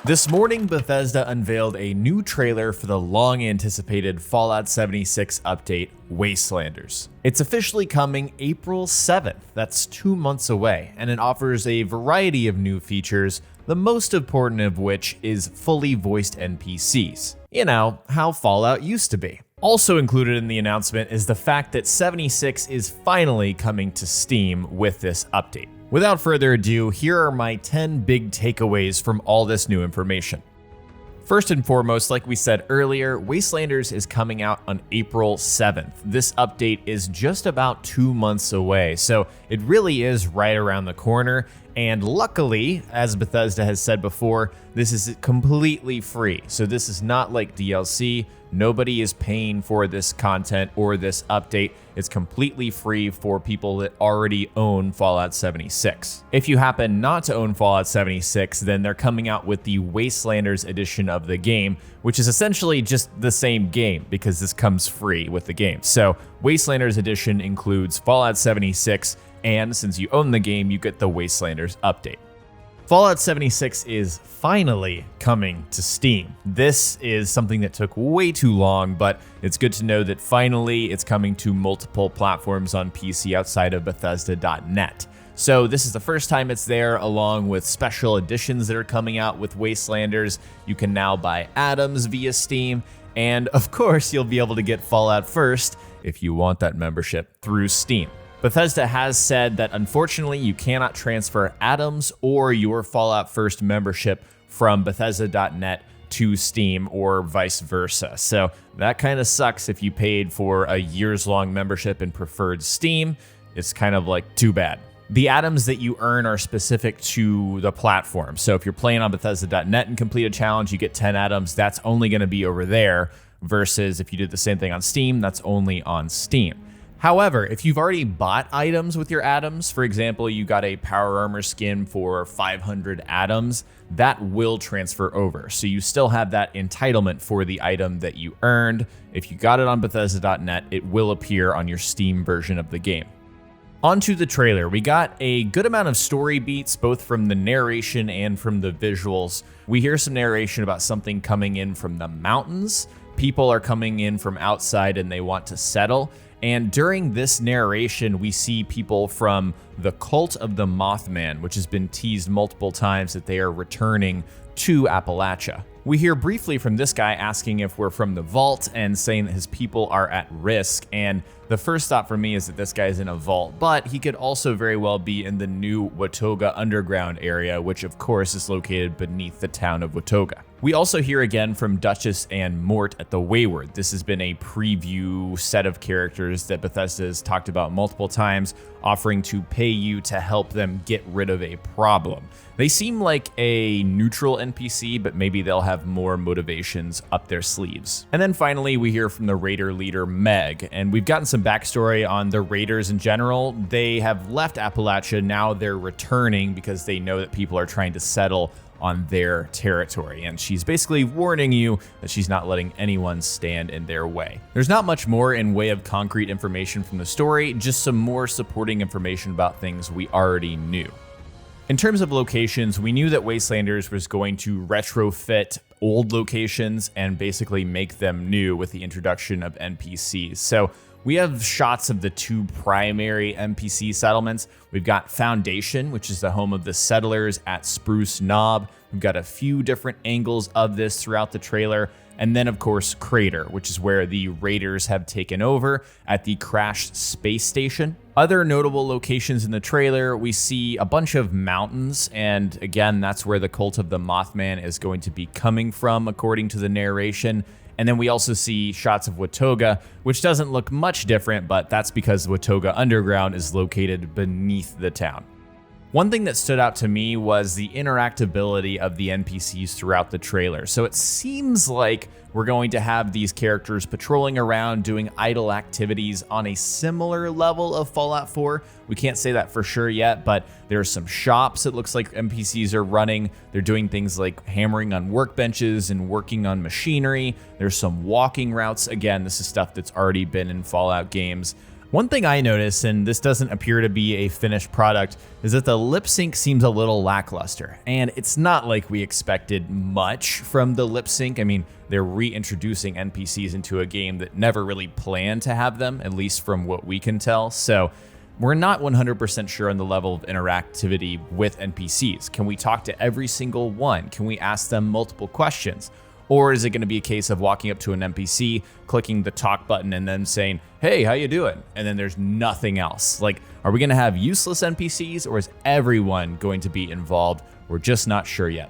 This morning, Bethesda unveiled a new trailer for the long-anticipated Fallout 76 update, Wastelanders. It's officially coming April 7th, that's 2 months away, and it offers a variety of new features, the most important of which is fully voiced NPCs. You know, how Fallout used to be. Also included in the announcement is the fact that 76 is finally coming to Steam with this update. Without further ado, here are my 10 big takeaways from all this new information. First and foremost, like we said earlier, Wastelanders is coming out on April 7th. This update is just about 2 months away, so it really is right around the corner. And luckily, as Bethesda has said before, this is completely free. So this is not like DLC. Nobody is paying for this content or this update. It's completely free for people that already own Fallout 76. If you happen not to own Fallout 76, then they're coming out with the Wastelanders edition of the game, which is essentially just the same game because this comes free with the game. So Wastelanders edition includes Fallout 76, and since you own the game, you get the Wastelanders update. Fallout 76 is finally coming to Steam. This is something that took way too long, but it's good to know that finally it's coming to multiple platforms on PC outside of Bethesda.net. So this is the first time it's there, along with special editions that are coming out with Wastelanders. You can now buy atoms via Steam, and of course you'll be able to get Fallout First if you want that membership through Steam. Bethesda has said that unfortunately you cannot transfer atoms or your Fallout First membership from Bethesda.net to Steam or vice versa. So that kind of sucks if you paid for a years-long membership and preferred Steam. It's kind of like too bad. The atoms that you earn are specific to the platform. So if you're playing on Bethesda.net and complete a challenge, you get 10 atoms. That's only going to be over there versus if you did the same thing on Steam, that's only on Steam. However, if you've already bought items with your atoms, for example, you got a power armor skin for 500 atoms, that will transfer over. So you still have that entitlement for the item that you earned. If you got it on Bethesda.net, it will appear on your Steam version of the game. Onto the trailer. We got a good amount of story beats, both from the narration and from the visuals. We hear some narration about something coming in from the mountains. People are coming in from outside and they want to settle. And during this narration, we see people from the Cult of the Mothman, which has been teased multiple times that they are returning to Appalachia. We hear briefly from this guy asking if we're from the vault and saying that his people are at risk. And the first thought for me is that this guy's in a vault, but he could also very well be in the new Watoga underground area, which of course is located beneath the town of Watoga. We also hear again from Duchess and Mort at the Wayward. This has been a preview set of characters that Bethesda has talked about multiple times, offering to pay you to help them get rid of a problem. They seem like a neutral NPC, but maybe they'll have more motivations up their sleeves. And then finally, we hear from the Raider leader, Meg, and we've gotten some backstory on the Raiders in general. They have left Appalachia, now they're returning because they know that people are trying to settle on their territory, and she's basically warning you that she's not letting anyone stand in their way. There's not much more in way of concrete information from the story, just some more supporting information about things we already knew. In terms of locations, we knew that Wastelanders was going to retrofit old locations and basically make them new with the introduction of NPCs. So we have shots of the two primary NPC settlements. We've got Foundation, which is the home of the settlers at Spruce Knob. We've got a few different angles of this throughout the trailer. And then, of course, Crater, which is where the Raiders have taken over at the crashed space station. Other notable locations in the trailer, we see a bunch of mountains, and again, that's where the Cult of the Mothman is going to be coming from, according to the narration. And then we also see shots of Watoga, which doesn't look much different, but that's because Watoga Underground is located beneath the town. One thing that stood out to me was the interactability of the NPCs throughout the trailer. So it seems like we're going to have these characters patrolling around doing idle activities on a similar level of Fallout 4. We can't say that for sure yet, but there are some shops it looks like NPCs are running. They're doing things like hammering on workbenches and working on machinery. There's some walking routes. Again, this is stuff that's already been in Fallout games. One thing I noticed, and this doesn't appear to be a finished product, is that the lip sync seems a little lackluster. And it's not like we expected much from the lip sync. I mean, they're reintroducing NPCs into a game that never really planned to have them, at least from what we can tell. So we're not 100% sure on the level of interactivity with NPCs. Can we talk to every single one? Can we ask them multiple questions? Or is it going to be a case of walking up to an NPC, clicking the talk button, and then saying, hey, how you doing? And then there's nothing else. Like, are we going to have useless NPCs, or is everyone going to be involved? We're just not sure yet.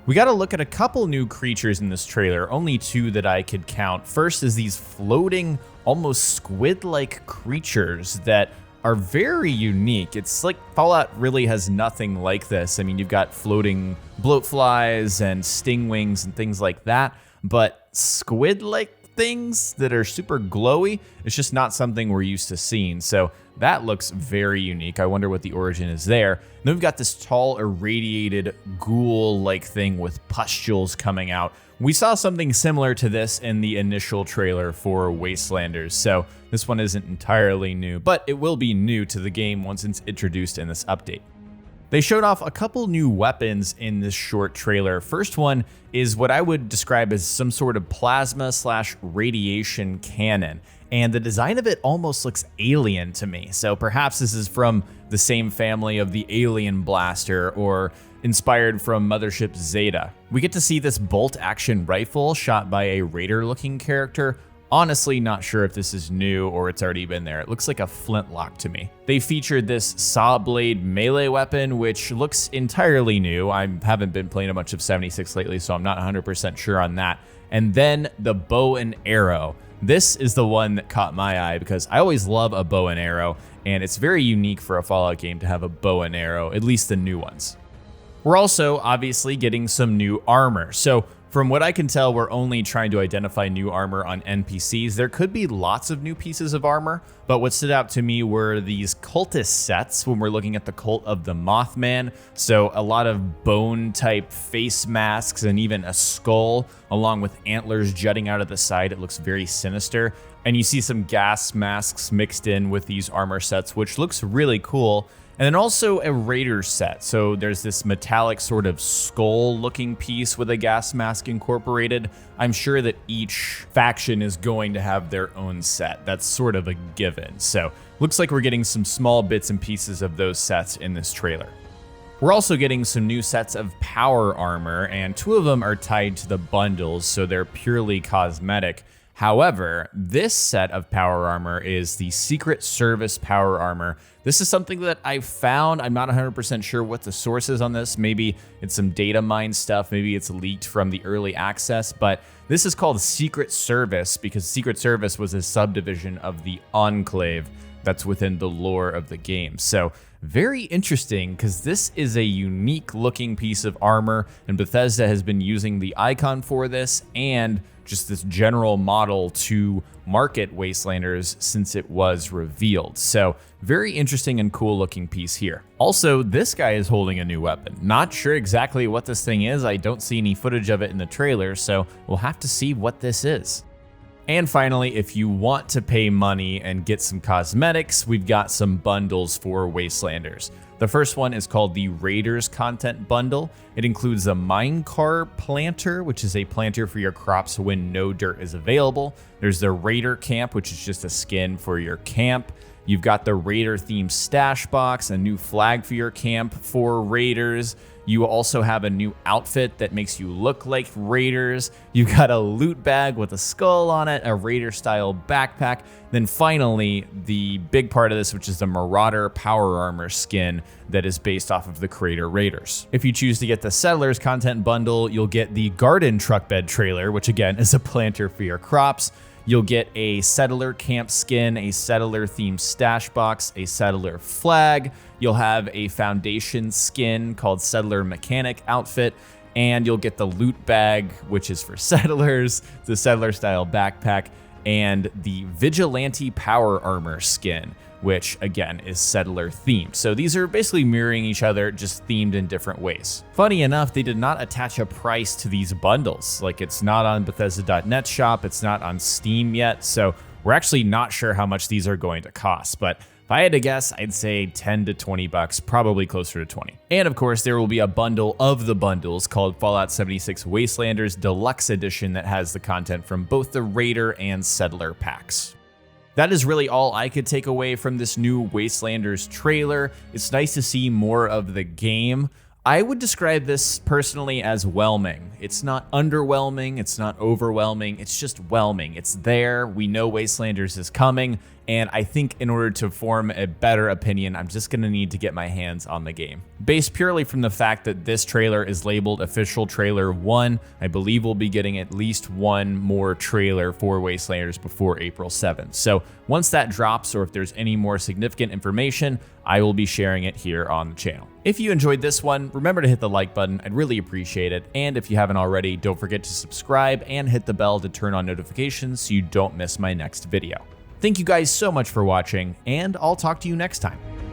We got to look at a couple new creatures in this trailer, only two that I could count. First is these floating, almost squid-like creatures that are very unique. It's like Fallout really has nothing like this. I mean, you've got floating bloatflies and stingwings and things like that, but squid-like things that are super glowy, it's just not something we're used to seeing. So that looks very unique. I wonder what the origin is there. And then we've got this tall, irradiated ghoul-like thing with pustules coming out. We saw something similar to this in the initial trailer for Wastelanders, so this one isn't entirely new, but it will be new to the game once it's introduced in this update. They showed off a couple new weapons in this short trailer. First one is what I would describe as some sort of plasma/radiation cannon, and the design of it almost looks alien to me. So perhaps this is from the same family of the Alien Blaster, or inspired from Mothership Zeta. We get to see this bolt-action rifle shot by a Raider-looking character. Honestly, not sure if this is new or it's already been there. It looks like a flintlock to me. They featured this saw blade melee weapon, which looks entirely new. I haven't been playing a bunch of 76 lately, so I'm not 100% sure on that. And then the bow and arrow. This is the one that caught my eye because I always love a bow and arrow, and it's very unique for a Fallout game to have a bow and arrow, at least the new ones. We're also obviously getting some new armor. So from what I can tell, we're only trying to identify new armor on NPCs. There could be lots of new pieces of armor, but what stood out to me were these cultist sets when we're looking at the Cult of the Mothman. So a lot of bone type face masks and even a skull along with antlers jutting out of the side. It looks very sinister. And you see some gas masks mixed in with these armor sets, which looks really cool. And then also a Raider set. So there's this metallic sort of skull looking piece with a gas mask incorporated. I'm sure that each faction is going to have their own set. That's sort of a given. So looks like we're getting some small bits and pieces of those sets in this trailer. We're also getting some new sets of power armor, and two of them are tied to the bundles, so they're purely cosmetic. However, this set of power armor is the Secret Service power armor. This is something that I found. I'm not 100% sure what the source is on this. Maybe it's some data mine stuff. Maybe it's leaked from the early access, but this is called Secret Service because Secret Service was a subdivision of the Enclave that's within the lore of the game. So very interesting because this is a unique looking piece of armor, and Bethesda has been using the icon for this and just this general model to market Wastelanders since it was revealed. So very interesting and cool looking piece here. Also, this guy is holding a new weapon. Not sure exactly what this thing is. I don't see any footage of it in the trailer, so we'll have to see what this is. And finally, if you want to pay money and get some cosmetics, we've got some bundles for Wastelanders. The first one is called the Raiders Content Bundle. It includes a Minecar Planter, which is a planter for your crops when no dirt is available. There's the Raider Camp, which is just a skin for your camp. You've got the Raider-themed stash box, a new flag for your camp for Raiders. You also have a new outfit that makes you look like Raiders. You've got a loot bag with a skull on it, a Raider-style backpack. Then finally, the big part of this, which is the Marauder Power Armor skin that is based off of the Crater Raiders. If you choose to get the Settlers Content Bundle, you'll get the Garden Truck Bed Trailer, which again is a planter for your crops. You'll get a Settler Camp skin, a Settler-themed stash box, a Settler flag. You'll have a Foundation skin called Settler Mechanic outfit, and you'll get the loot bag, which is for Settlers, the Settler-style backpack, and the Vigilante Power Armor skin, which again is Settler themed. So these are basically mirroring each other, just themed in different ways. Funny enough, they did not attach a price to these bundles. Like, it's not on Bethesda.net shop, it's not on Steam yet, so we're We're actually not sure how much these are going to cost, but if I had to guess, I'd say 10 to 20 bucks, probably closer to 20. And of course, there will be a bundle of the bundles called Fallout 76 Wastelanders Deluxe Edition that has the content from both the Raider and Settler packs. That is really all I could take away from this new Wastelanders trailer. It's nice to see more of the game. I would describe this personally as whelming. It's not underwhelming, it's not overwhelming, it's just whelming. It's there, we know Wastelanders is coming, and I think in order to form a better opinion, I'm just gonna need to get my hands on the game. Based purely from the fact that this trailer is labeled Official Trailer 1, I believe we'll be getting at least one more trailer for Wastelanders before April 7th. So once that drops, or if there's any more significant information, I will be sharing it here on the channel. If you enjoyed this one, remember to hit the like button, I'd really appreciate it. And if you haven't already, don't forget to subscribe and hit the bell to turn on notifications so you don't miss my next video. Thank you guys so much for watching, and I'll talk to you next time.